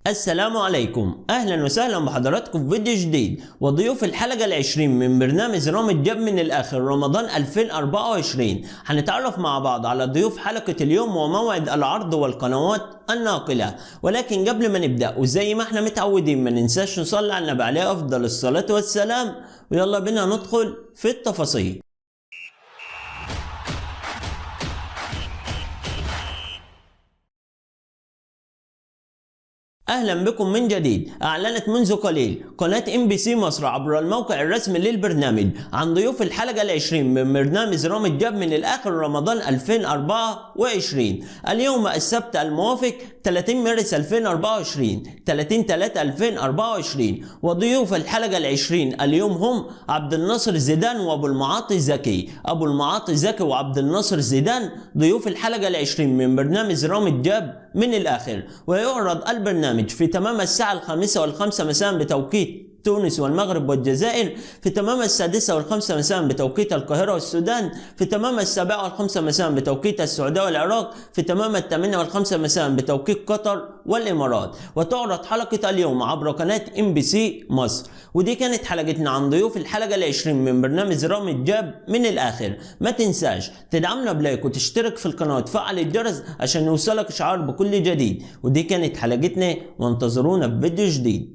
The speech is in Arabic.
السلام عليكم، اهلا وسهلا بحضراتكم في فيديو جديد وضيوف الحلقة العشرين من برنامج رامي جاب من الاخر رمضان 2024. هنتعرف مع بعض على ضيوف حلقة اليوم وموعد العرض والقنوات الناقلة. ولكن قبل ما نبدأ وزي ما احنا متعودين ما ننساش نصلي على النبي عليه افضل الصلاة والسلام، ويلا بينا ندخل في التفاصيل. اهلا بكم من جديد. اعلنت منذ قليل قناة MBC مصر عبر الموقع الرسمي للبرنامج عن ضيوف الحلقة العشرين من برنامج رامي جاب من الاخر رمضان 2024. اليوم السبت الموافق 30 مارس 2024 30/3/2024. وضيوف الحلقة العشرين اليوم هم عبد الناصر زيدان وابو المعاطي زكي. ابو المعاطي زكي وعبد الناصر زيدان ضيوف الحلقة العشرين من برنامج رامي جاب من الاخر. ويعرض البرنامج في تمام الساعة 5:05 مساء بتوقيت تونس والمغرب والجزائر، في تمام 6:05 مساء بتوقيت القاهرة والسودان، في تمام 7:05 مساء بتوقيت السعودية والعراق، في تمام 8:05 مساء بتوقيت قطر والإمارات. وتعرض حلقة اليوم عبر قناة MBC مصر. ودي كانت حلقتنا عن ضيوف الحلقة العشرين من برنامج رامي جاب من الآخر. ما تنساش تدعمنا بلايك وتشترك في القناة وتفعل الجرس عشان يوصلك إشعار بكل جديد. ودي كانت حلقتنا وانتظرونا في فيديو جديد.